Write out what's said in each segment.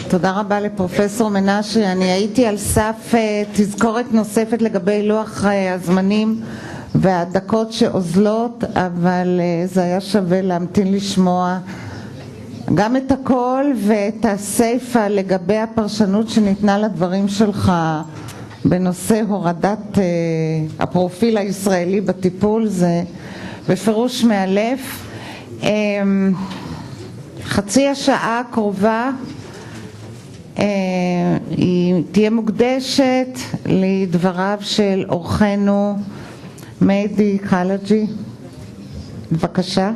תודה רבה לפרופסור מנשה. אני הייתי על סף תזכורת נוספת לגבי לוח הזמנים והדקות שאוזלות, אבל זה היה שווה להמתין לשמוע גם את הכל ואת הסיפה לגבי הפרשנות שניתנה לדברים שלך בנושא הורדת הפרופיל הישראלי בטיפול. זה בפירוש מאלף. חצי השעה הקרובה היא תהיה מוקדשת לדבריו של אורחנו מהדי חלג'י. בבקשה.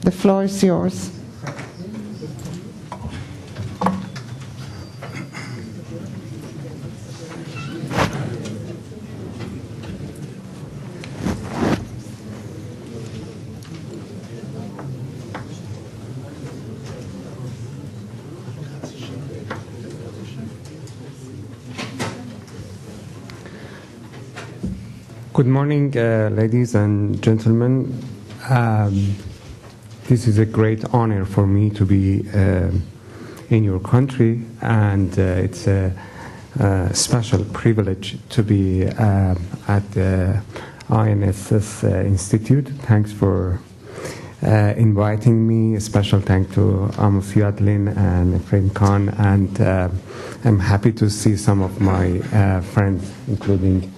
The floor is yours. Good morning, ladies and gentlemen. This is a great honor for me to be in your country, and it's a special privilege to be at the INSS Institute. Thanks for inviting me. A special thanks to Amos Yadlin and Efraim Khan, and I'm happy to see some of my friends, including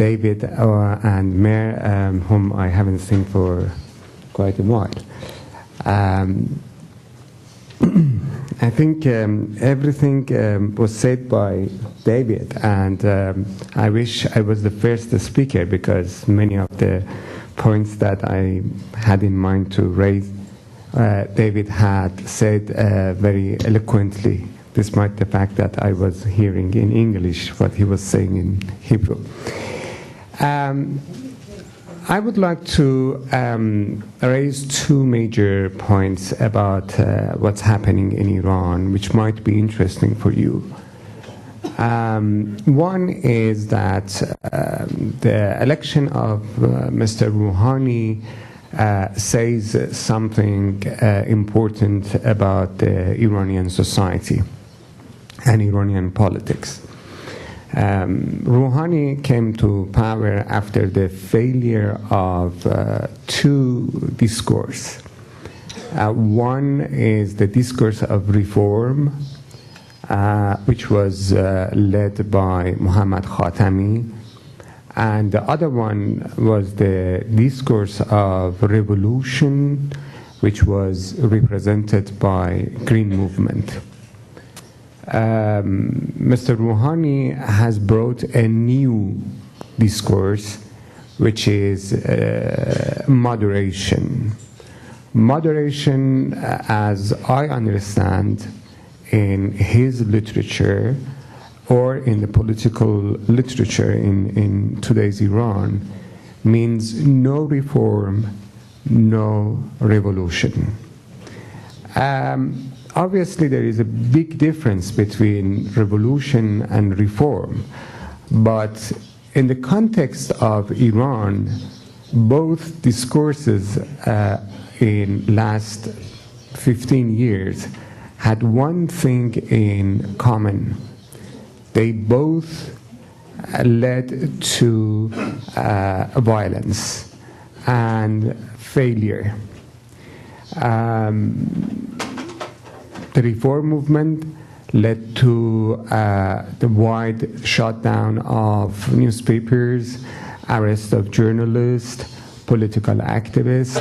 David and Mayor, whom I haven't seen for quite a while. I think everything was said by David, and I wish I was the first speaker, because many of the points that I had in mind to raise, David had said very eloquently, despite the fact that I was hearing in English what he was saying in Hebrew. I would like to raise two major points about what's happening in Iran, which might be interesting for you. One is that the election of Mr. Rouhani says something important about the Iranian society and Iranian politics. Rouhani came to power after the failure of two discourses. One is the discourse of reform, which was led by Muhammad Khatami, and the other one was the discourse of revolution, which was represented by Green Movement. Mr. Rouhani has brought a new discourse, which is moderation. Moderation, as I understand in his literature or in the political literature in today's Iran, means no reform, no revolution. Obviously, there is a big difference between revolution and reform, but in the context of Iran, both discourses in last 15 years had one thing in common. They both led to violence and failure. The reform movement led to the wide shutdown of newspapers, arrest of journalists, political activists,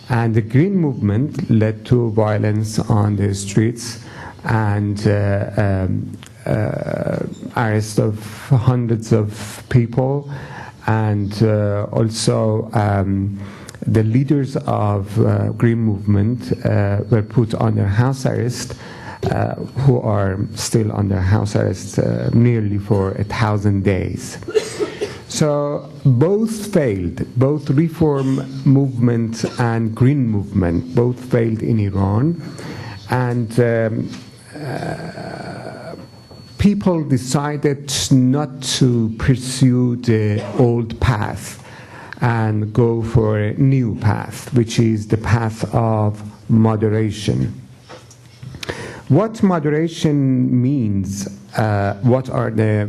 and the Green movement led to violence on the streets and arrest of hundreds of people, and also the leaders of Green movement were put under house arrest, who are still under house arrest nearly for 1,000 days. So both failed, both reform movement and Green movement, both failed in Iran, and people decided not to pursue the old path and go for a new path, which is the path of moderation. What moderation means, what are the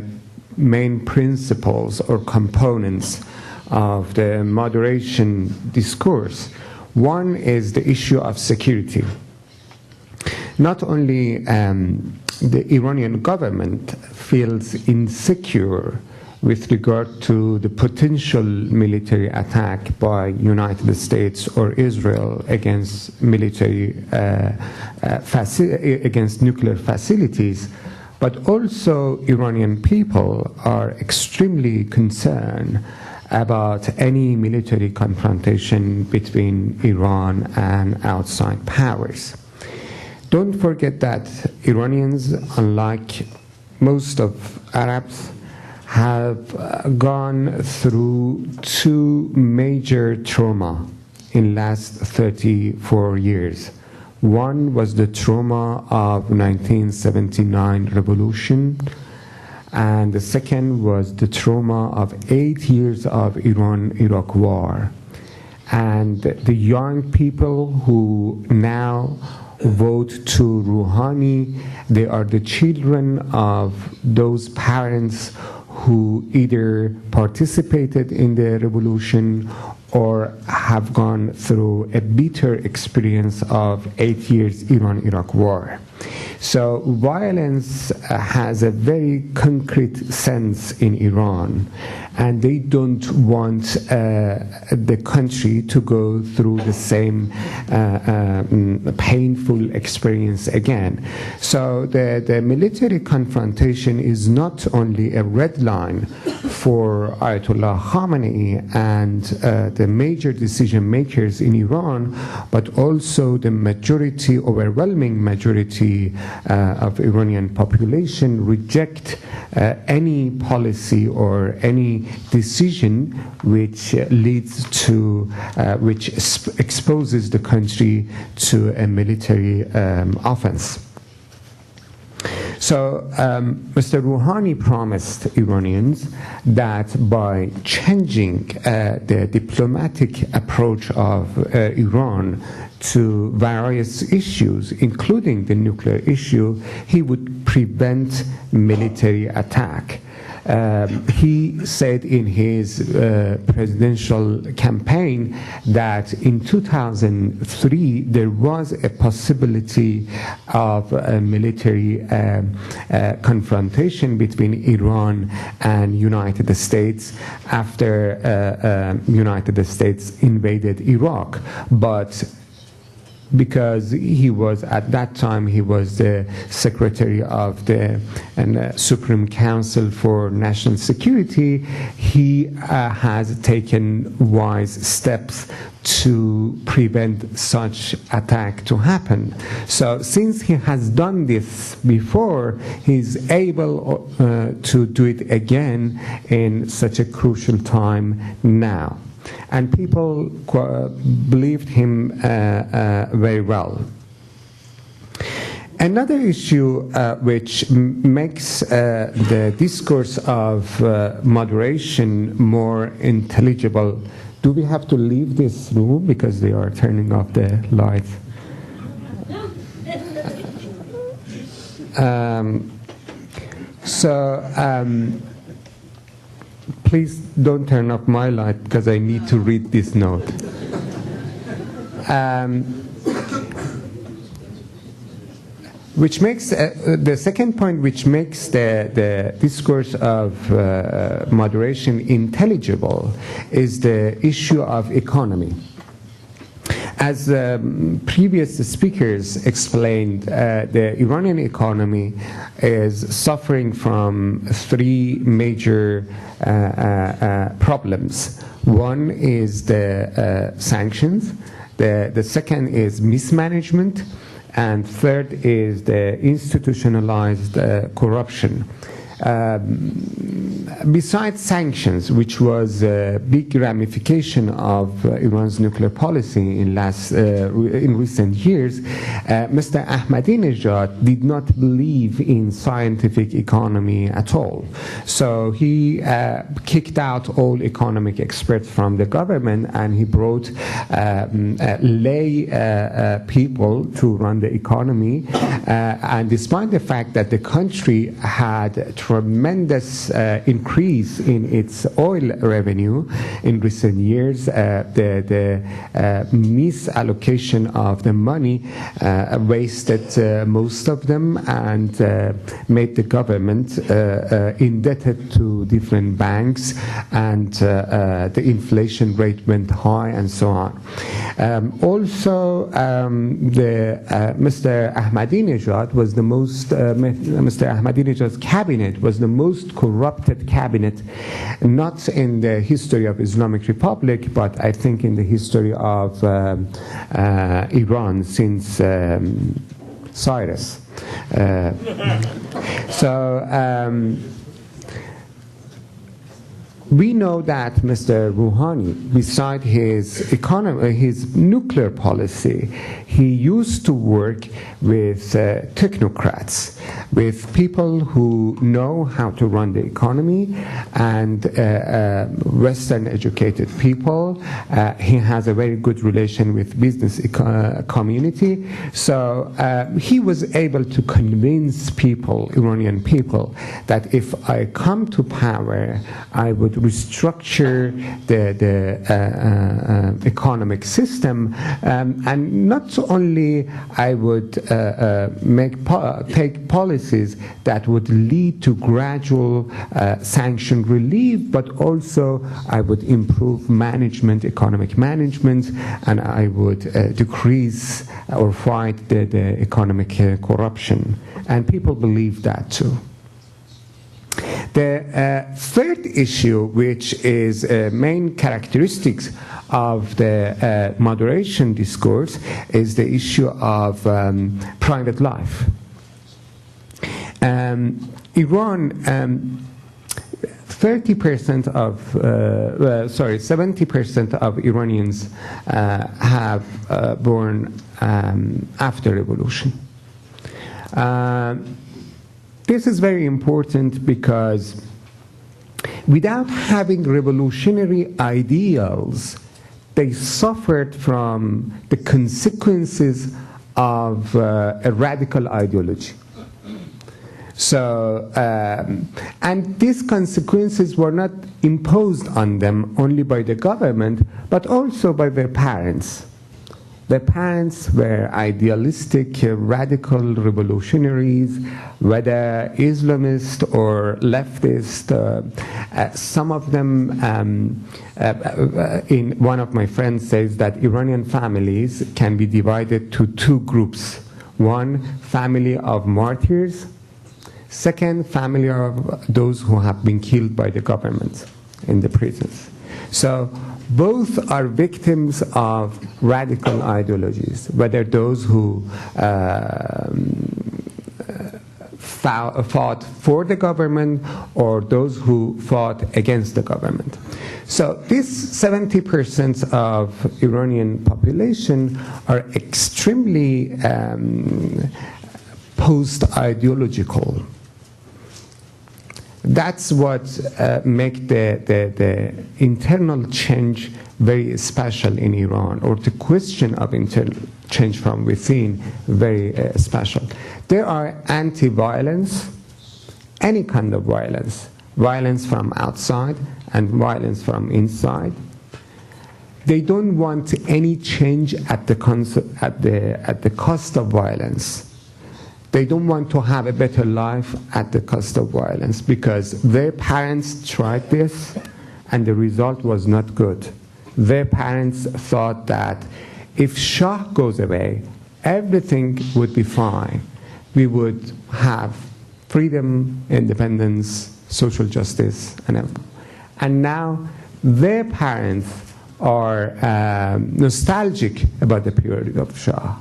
main principles or components of the moderation discourse? One is the issue of security. Not only the Iranian government feels insecure with regard to the potential military attack by United States or Israel against against nuclear facilities, but also Iranian people are extremely concerned about any military confrontation between Iran and outside powers. Don't forget that Iranians, unlike most of Arabs, have gone through two major trauma in last 34 years. One was the trauma of 1979 revolution, and the second was the trauma of 8 years of Iran-Iraq war. And the young people who now vote to Rouhani, they are the children of those parents who either participated in the revolution or have gone through a bitter experience of 8 years Iran-Iraq war. So violence has a very concrete sense in Iran, and they don't want the country to go through the same painful experience again. So the military confrontation is not only a red line for Ayatollah Khamenei and the major decision makers in Iran, but also the majority, overwhelming majority of Iranian population reject any policy or any decision which leads to, which exposes the country to a military offense. So Mr. Rouhani promised Iranians that by changing the diplomatic approach of Iran to various issues, including the nuclear issue, he would prevent military attack. He said in his presidential campaign that in 2003 there was a possibility of a military confrontation between Iran and United States after United States invaded Iraq, but because he was, at that time, he was the secretary of the Supreme Council for National Security, he has taken wise steps to prevent such attack to happen. So since he has done this before, he's able to do it again in such a crucial time now. And people believed him very well. Another issue which makes the discourse of moderation more intelligible. Do we have to leave this room because they are turning off the lights? Please don't turn off my light because I need to read this note. Which makes the second point, which makes the discourse of moderation intelligible, is the issue of economy. As previous speakers explained, the Iranian economy is suffering from three major problems. One is the sanctions, the second is mismanagement, and third is the institutionalized corruption. besides sanctions, which was a big ramification of Iran's nuclear policy in recent years, Mr. Ahmadinejad did not believe in scientific economy at all. So he kicked out all economic experts from the government, and he brought lay people to run the economy. And despite the fact that the country had a tremendous increase in its oil revenue in recent years, the misallocation of the money wasted most of them and made the government indebted to different banks, and the inflation rate went high and so on. Also, Mr. Ahmadinejad was the most, Mr. Ahmadinejad's cabinet was the most corrupted cabinet, not in the history of Islamic Republic, but I think in the history of Iran since Cyrus. We know that Mr. Rouhani, beside his nuclear policy, he used to work with technocrats, with people who know how to run the economy, and Western educated people. He has a very good relation with business community. So he was able to convince people, Iranian people, that if I come to power, I would restructure the economic system, and not only I would take policies that would lead to gradual sanction relief, but also I would improve management, economic management, and I would decrease or fight the economic corruption. And people believe that too. The third issue, which is main characteristics of the moderation discourse, is the issue of private life. Iran, 70% of Iranians have born after revolution. This is very important because without having revolutionary ideals, they suffered from the consequences of a radical ideology. So, and these consequences were not imposed on them only by the government, but also by their parents. Their parents were idealistic, radical revolutionaries, whether Islamist or leftist. Some of them, one of my friends says that Iranian families can be divided to two groups. One, family of martyrs. Second, family of those who have been killed by the government in the prisons. So both are victims of radical ideologies, whether those who fought for the government or those who fought against the government. So this 70% of Iranian population are extremely post-ideological. That's what makes the internal change very special in Iran, or the question of internal change from within very special. There are anti-violence, any kind of violence, violence from outside and violence from inside. They don't want any change at the cost of violence. They don't want to have a better life at the cost of violence, because their parents tried this and the result was not good. Their parents thought that if Shah goes away, everything would be fine. We would have freedom, independence, social justice, and everything. And now their parents are nostalgic about the period of Shah.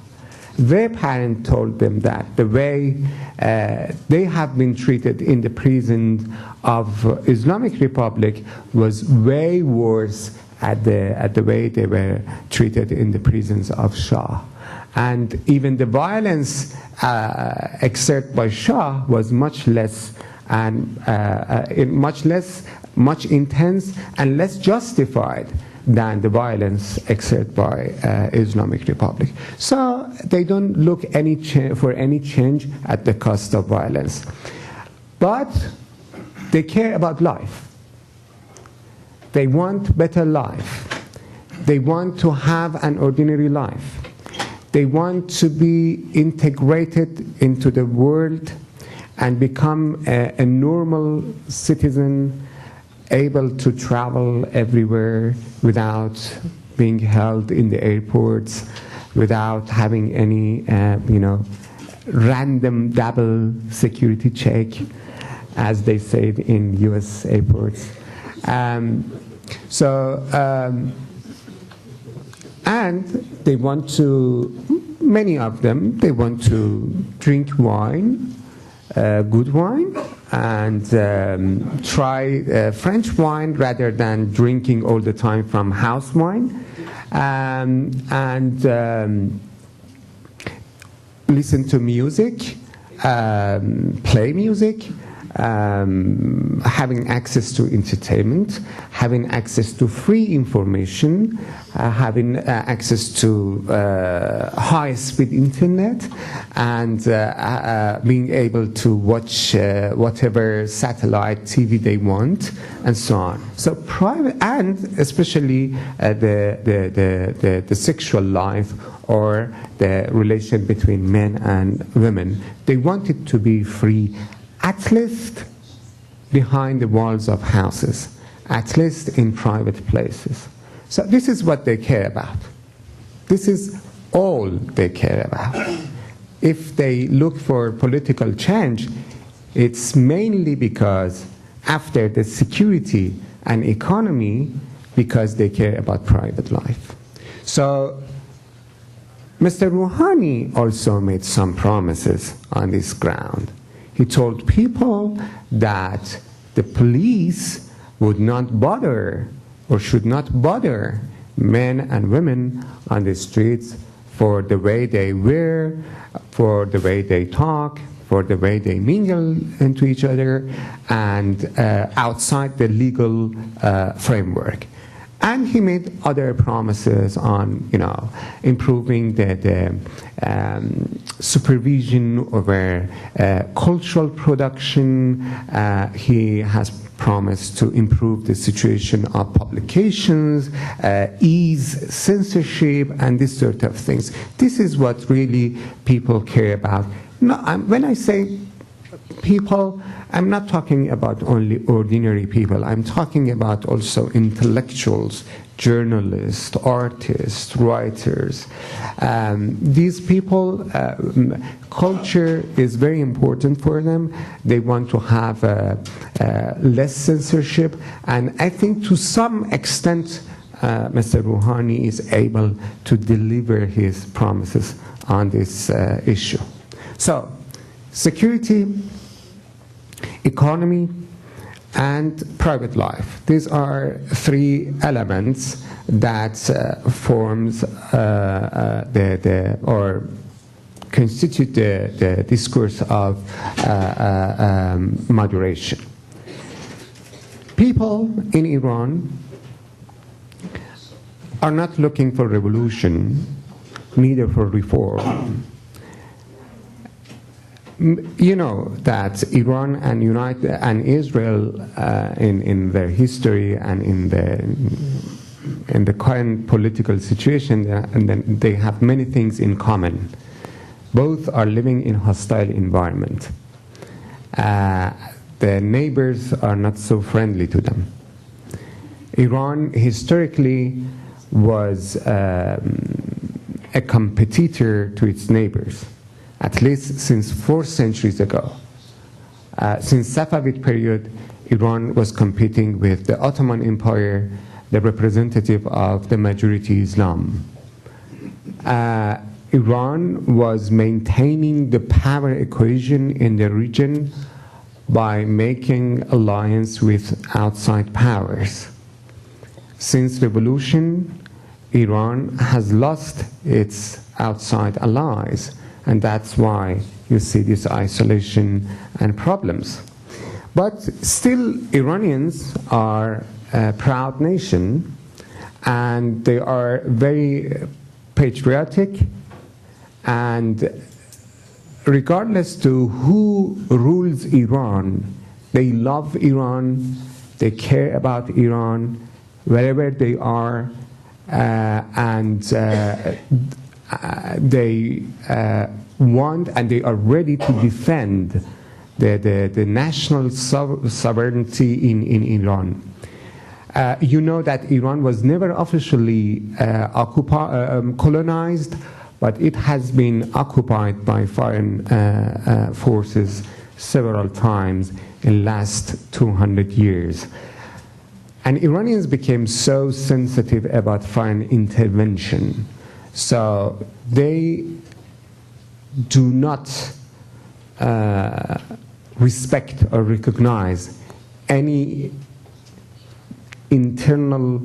Their parent told them that the way they have been treated in the prison of Islamic Republic was way worse at the way they were treated in the prisons of Shah. And even the violence exerted by Shah was much less and much intense and less justified than the violence exerted by Islamic Republic. So they don't look for any change at the cost of violence. But they care about life. They want better life. They want to have an ordinary life. They want to be integrated into the world and become a normal citizen, able to travel everywhere without being held in the airports, without having any, random double security check, as they say in U.S. airports. And they want to, many of them, they want to drink wine, good wine, and try French wine rather than drinking all the time from house wine, and listen to music, play music, having access to entertainment, having access to free information, having access to high-speed internet, and being able to watch whatever satellite TV they want, and so on. So private, and especially the sexual life or the relation between men and women, they want it to be free, at least behind the walls of houses, at least in private places. So this is what they care about. This is all they care about. If they look for political change, it's mainly because after the security and economy, because they care about private life. So Mr. Rouhani also made some promises on this ground. He told people that the police would not bother or should not bother men and women on the streets for the way they wear, for the way they talk, for the way they mingle into each other, and outside the legal framework. And he made other promises on, improving the supervision over cultural production. He has promised to improve the situation of publications, ease censorship, and this sort of things. This is what really people care about. No, when I say people, I'm not talking about only ordinary people. I'm talking about also intellectuals, journalists, artists, writers. These people, culture is very important for them. They want to have less censorship. And I think to some extent, Mr. Rouhani is able to deliver his promises on this issue. So, security, economy, and private life. These are three elements that forms or constitute the discourse of moderation. People in Iran are not looking for revolution, neither for reform. You know that Iran and Israel, in their history and in the current political situation, and then they have many things in common. Both are living in hostile environment. The neighbors are not so friendly to them. Iran historically was a competitor to its neighbors, at least since 4 centuries ago. Since Safavid period, Iran was competing with the Ottoman Empire, the representative of the majority Islam. Iran was maintaining the power equation in the region by making alliance with outside powers. Since revolution, Iran has lost its outside allies, and that's why you see this isolation and problems. But still, Iranians are a proud nation, and they are very patriotic, and regardless to who rules Iran, they love Iran, they care about Iran, wherever they are, and they want and they are ready to defend the national sovereignty in Iran. You know that Iran was never officially colonized, but it has been occupied by foreign forces several times in the last 200 years. And Iranians became so sensitive about foreign intervention, so they do not respect or recognize any internal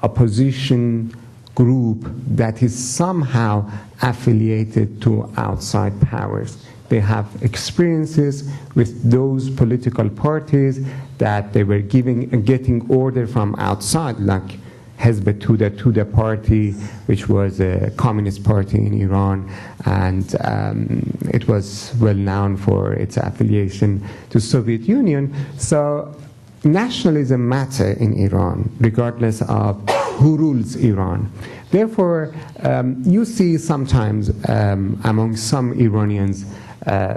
opposition group that is somehow affiliated to outside powers. They have experiences with those political parties that they were getting order from outside, like Tuda party, which was a communist party in Iran, and it was well known for its affiliation to Soviet Union. So nationalism matters in Iran, regardless of who rules Iran. Therefore, you see sometimes among some Iranians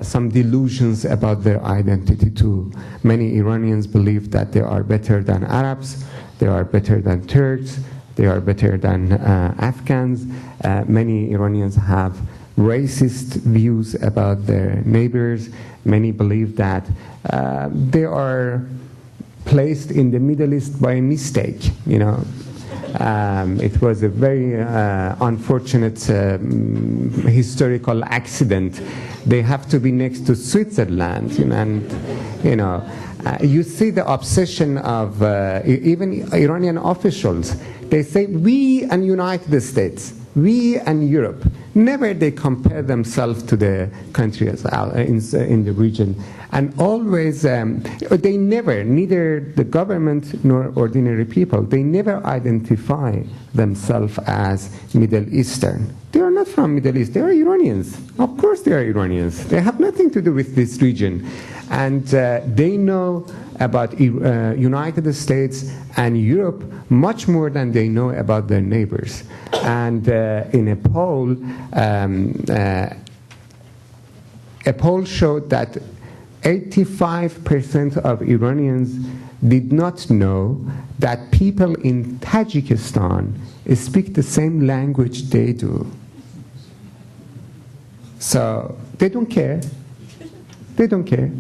some delusions about their identity too. Many Iranians believe that they are better than Arabs, they are better than Turks, they are better than Afghans. Many Iranians have racist views about their neighbors. Many believe that they are placed in the Middle East by mistake, you know. It was a very unfortunate historical accident. They have to be next to Switzerland, and you know, you see the obsession of even Iranian officials. They say we and United States, we and Europe. Never they compare themselves to the countries in the region. And always, they never, neither the government nor ordinary people, they never identify themselves as Middle Eastern. They are not from Middle East, they are Iranians. Of course they are Iranians. They have nothing to do with this region. And they know about United States and Europe much more than they know about their neighbors. And in a poll showed that 85% of Iranians did not know that people in Tajikistan speak the same language they do. So they don't care. They don't care.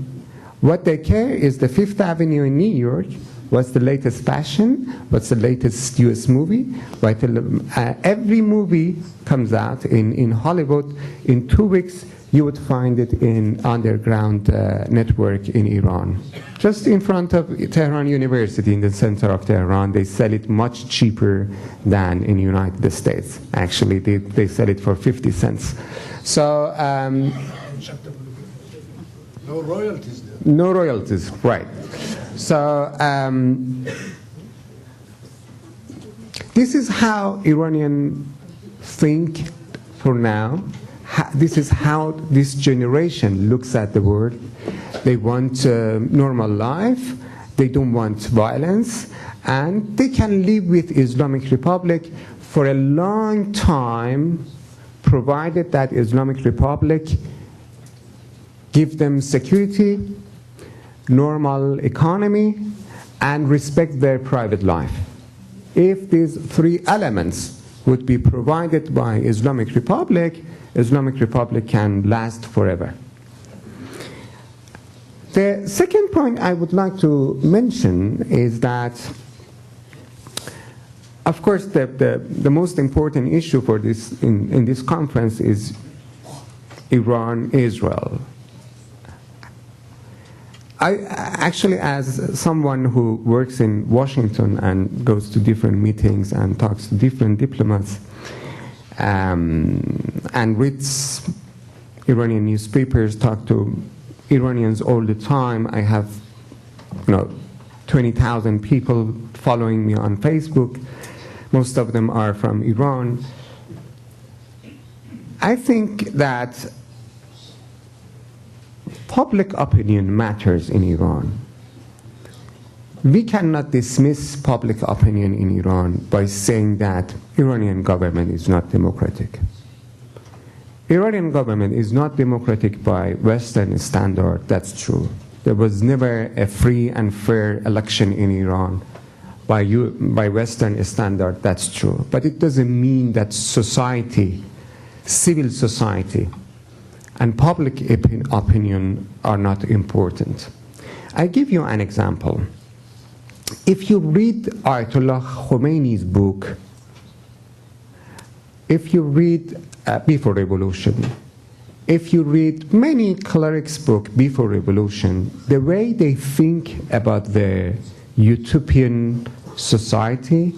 What they care is the Fifth Avenue in New York. What's the latest fashion? What's the latest US movie? Every movie comes out in Hollywood. In 2 weeks, you would find it in underground network in Iran. Just in front of Tehran University, in the center of Tehran, they sell it much cheaper than in the United States. Actually, they sell it for 50 cents. So, no royalties there. No royalties, right. So, this is how Iranians think for now. This is how this generation looks at the world. They want normal life, they don't want violence, and they can live with Islamic Republic for a long time, provided that Islamic Republic give them security, normal economy, and respect their private life. If these three elements would be provided by Islamic Republic can last forever. The second point I would like to mention is that Of course, the most important issue for this in this conference is Iran, Israel. I actually, as someone who works in Washington and goes to different meetings and talks to different diplomats and reads Iranian newspapers, talk to Iranians all the time. I have, 20,000 people following me on Facebook. Most of them are from Iran. I think that public opinion matters in Iran. We cannot dismiss public opinion in Iran by saying that Iranian government is not democratic. Iranian government is not democratic by Western standard, that's true. There was never a free and fair election in Iran by Western standard, that's true. But it doesn't mean that society, civil society, and public opinion are not important. I give you an example. If you read Ayatollah Khomeini's book, if you read Before Revolution, if you read many clerics' books before revolution, the way they think about the utopian society,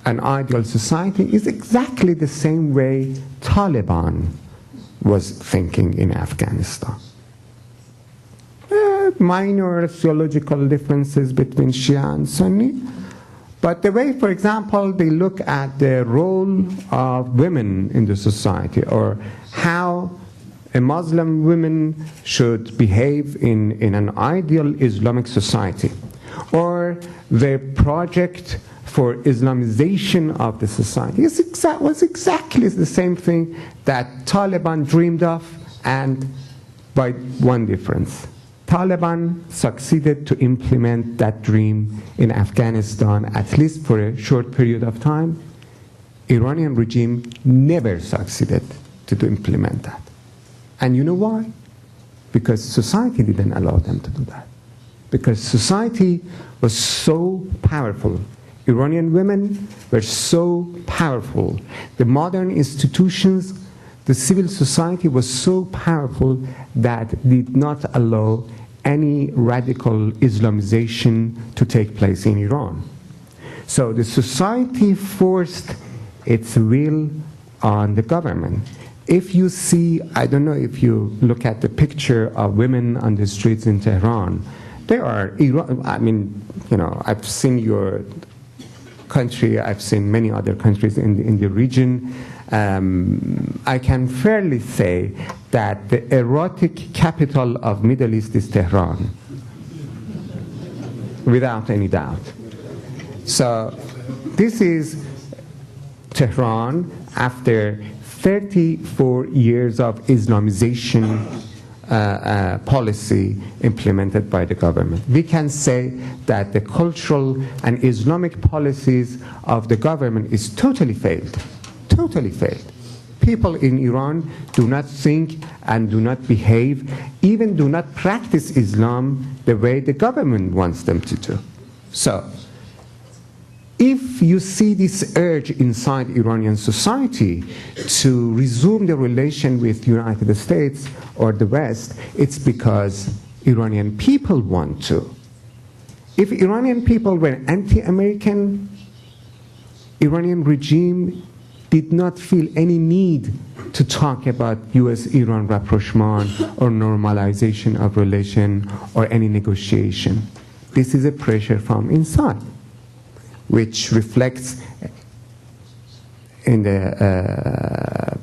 an ideal society, is exactly the same way Taliban was thinking in Afghanistan. Minor theological differences between Shia and Sunni, but the way, for example, they look at the role of women in the society, or how a Muslim woman should behave in an ideal Islamic society, or the project for Islamization of the society was exactly the same thing that Taliban dreamed of, and by one difference. Taliban succeeded to implement that dream in Afghanistan, at least for a short period of time. Iranian regime never succeeded to implement that. And you know why? Because society didn't allow them to do that. Because society was so powerful. Iranian women were so powerful. The modern institutions, the civil society was so powerful that did not allow any radical Islamization to take place in Iran. So the society forced its will on the government. If you see, I don't know if you look at the picture of women on the streets in Tehran, they are, I mean, I've seen your country, I've seen many other countries in the region. I can fairly say that the erotic capital of Middle East is Tehran, without any doubt. So this is Tehran after 34 years of Islamization policy implemented by the government. We can say that the cultural and Islamic policies of the government is totally failed. Totally failed. People in Iran do not think and do not behave, even do not practice Islam the way the government wants them to do. So, if you see this urge inside Iranian society to resume the relation with the United States or the West, it's because Iranian people want to. If Iranian people were anti-American, Iranian regime did not feel any need to talk about US-Iran rapprochement or normalization of relation or any negotiation. This is a pressure from inside, which reflects in the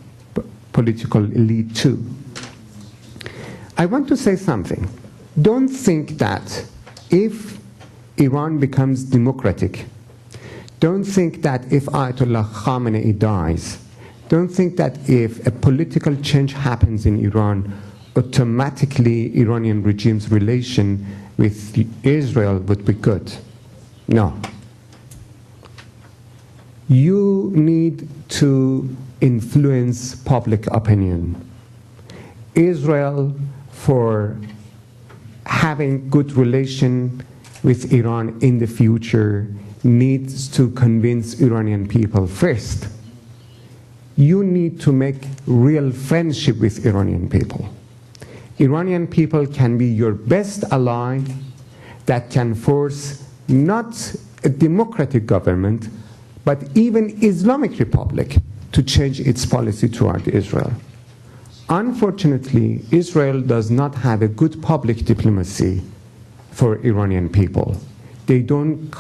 political elite too. I want to say something. Don't think that if Iran becomes democratic, don't think that if Ayatollah Khamenei dies, don't think that if a political change happens in Iran, automatically Iranian regime's relation with Israel would be good. No. You need to influence public opinion. Israel, for having good relation with Iran in the future, needs to convince Iranian people first. You need to make real friendship with Iranian people. Iranian people can be your best ally that can force not a democratic government, but even Islamic Republic to change its policy toward Israel. Unfortunately, Israel does not have a good public diplomacy for Iranian people. You don't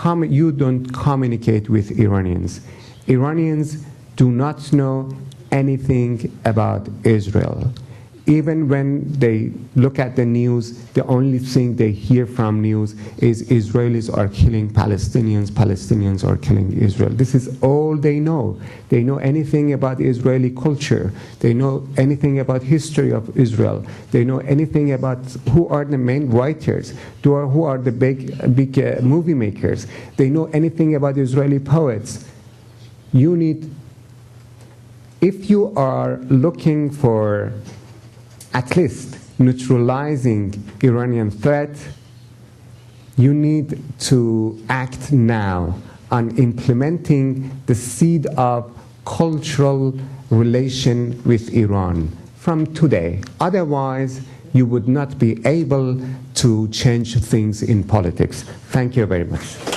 communicate with Iranians. Iranians do not know anything about Israel. Even when they look at the news, the only thing they hear from news is Israelis are killing Palestinians, Palestinians are killing Israel. This is all they know. They know anything about Israeli culture. They know anything about history of Israel. They know anything about who are the main writers, who are the big movie makers. They know anything about Israeli poets. If you are looking for at least neutralizing Iranian threat, you need to act now on implementing the seed of cultural relation with Iran from today. Otherwise, you would not be able to change things in politics. Thank you very much.